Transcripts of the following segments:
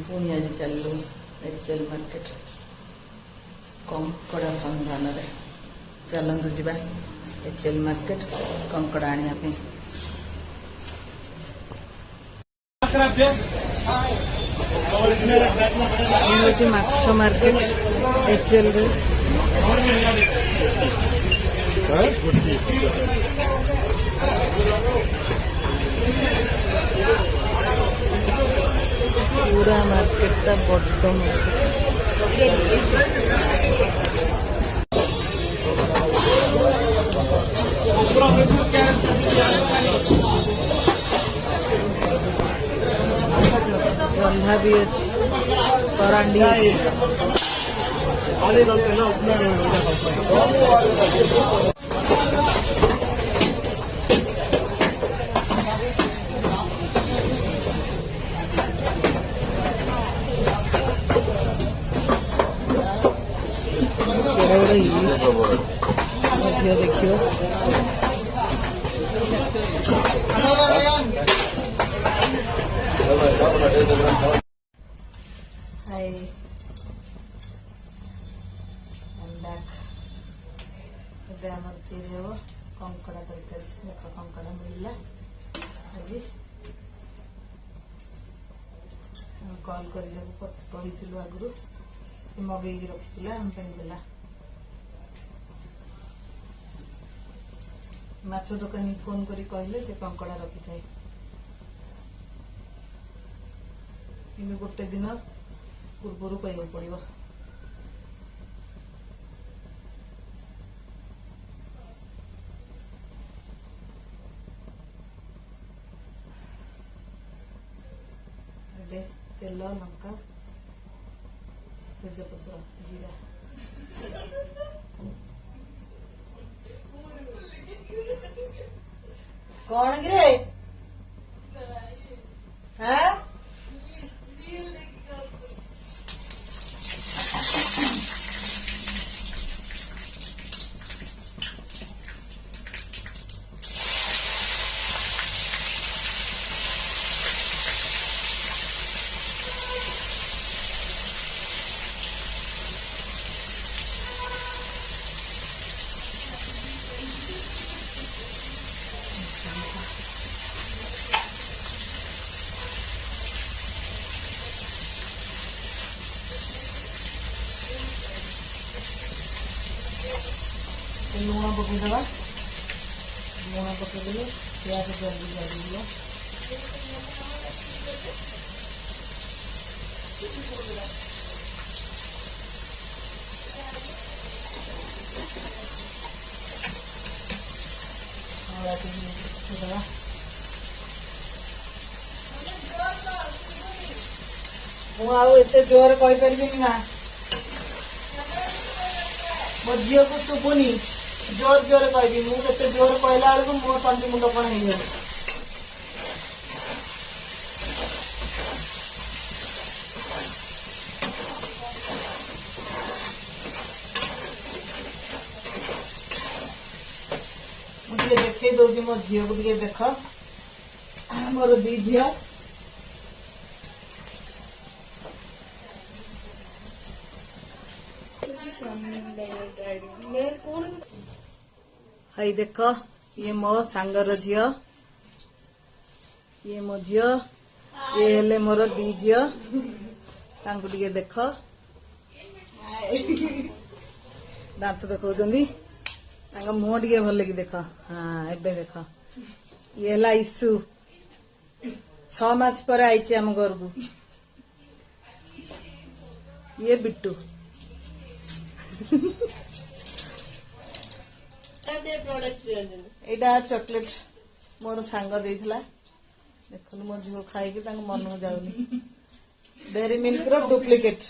पुणी आज चलू एक्चुअल मार्केट कंकड़ा संधान चलतु जा एक्चुअल मार्केट कंकड़ा आने माछ मार्केट एक्चुअल पूरा मार्केट बड़ रंधा भी अच्छी करांडी देखियो हाय कंकड़ा तरकारी देख कंकड़ा मिलला आज कल कर आगु मगई रखी देला माछ दुकानी फोन करी कहले से कंकड़ा रखी थाए कि गोटे दिन पूर्वर कह पड़ो तेल लंका तेजपत्र जीरा कौन गिरे हाँ लुण पकईदे लुण पकईदे प्याज जल्दी जल्दी मुझे जोर कहीपरि ना मो झील को शुभुनी जोर जोर कहि मुझे जोर कहला बेलू मो तंडी मुंड कौन हो मुझे देखे दौर मो झी को देख मोर दी झी हाई देख ये मो सांगर झी ये मो झी ये हेले मोर दी झी टे देख दांत देखा मुह टे भल कि देख हाँ एबे देख ये है ईसु 6 मास पर आई आम घर को ये बिट्टू एटा चॉकलेट मोर सांग देला देख मो झील खाई मन जाऊनी डेयरी मिल्क रो डुप्लिकेट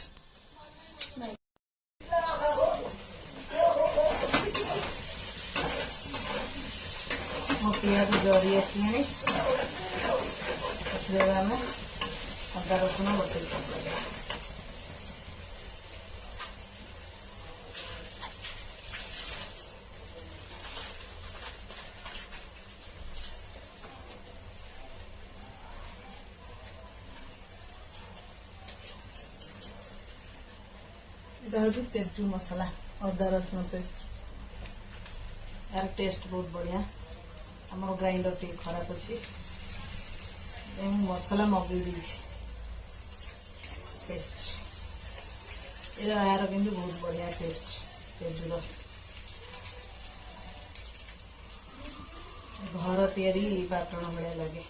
मो पियाज जरी आसलानी आम अदा रसुण बटे এটা হচ্ছে তেজু মশলা অদা রসুন পেস্ট यार टेस्ट बहुत बढ़िया आम ग्राइंडर टी खराब अच्छी मसला मगई पेस्ट यार कि बहुत बढ़िया टेस्ट तेजुर घर तैयारी बाटण भाया लगे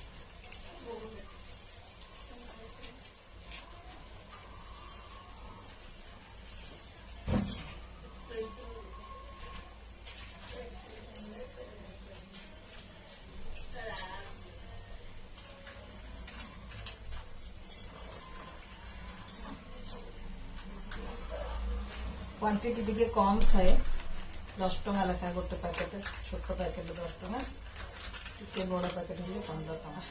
क्वांटिटी टिके कम थाए 10 टका लेखा गोटे पैकेट छोट पैकेट 10 टका टिके बड़ पैकेट हेले 15 टका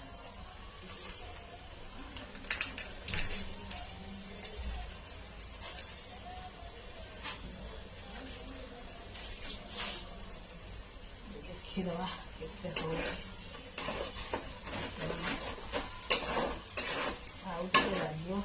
देखीदवा केते हो आउट लागो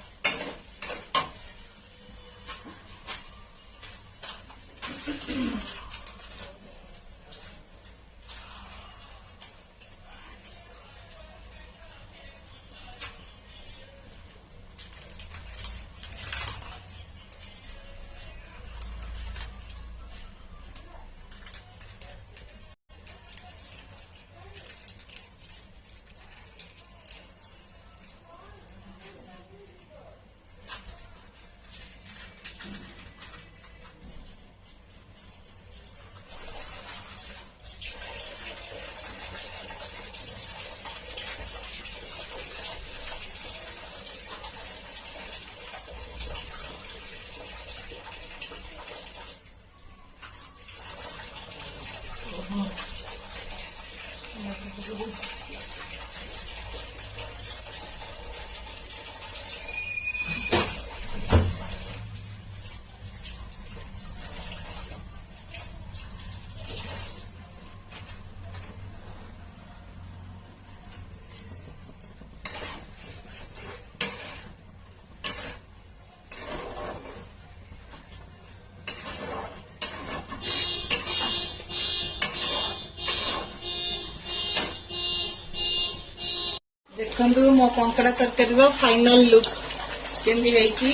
देखु मो कंकड़ा तरकारी फाइनल लुक केमती रेडी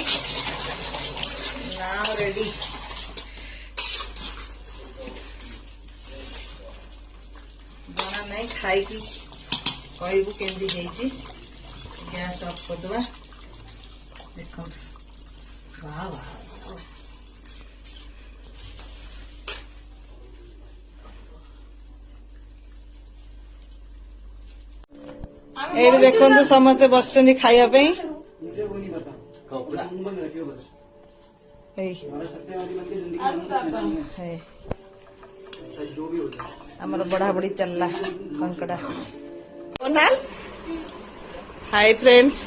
बना नहीं खाई कहबू केमती गैस ऑफ करदे देख वाह वाह एडी देखंतु समस्त बसचंदी खाइबा आमर बढ़ा बढ़ी चलला कंकड़ा हाय फ्रेंड्स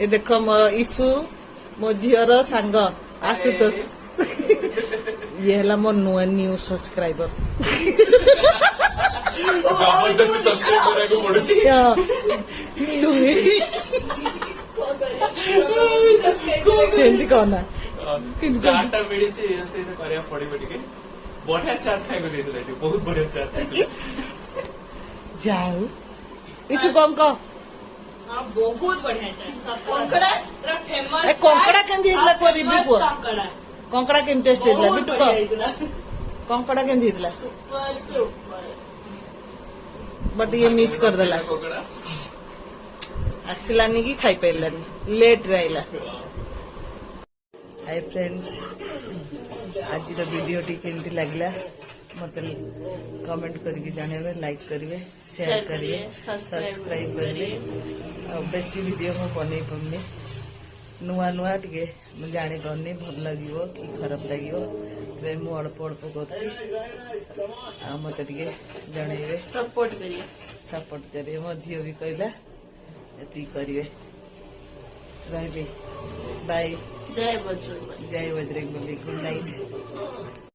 ये देख मो इशू मो झीर सांग आशुतोष ये है मो नुआ न्यू सब्सक्राइबर सेमती कहना चार्ट मिली बढ़िया चाट खाई बहुत बढ़िया चाट जाऊ इशू कम कह बहुत बढ़िया कंकड़ा फेमस कंकड़ा केमती रिव्यू को कंकड़ा केम टेस्ट बिटू कह कंकड़ा केमती सुपर सुपर बट ये मिस कर देला आसलानी की खाई पाइलानी लेट रहा हाय फ्रेंड्स आज वीडियो टी केमती लगला मत कमेंट करके जानवे लाइक करेंगे शेयर करेंगे सब्सक्राइब करेंगे बेसी वीडियो मु बन पारे नुआ नुआ टे जानी पारे भल लगे कि खराब लगे मु अल्प अल्प कर मत जनइबे सपोर्ट करिए मो झील भी कहला ये करेंगे रही बाय जय बजरंग गुड नाइट।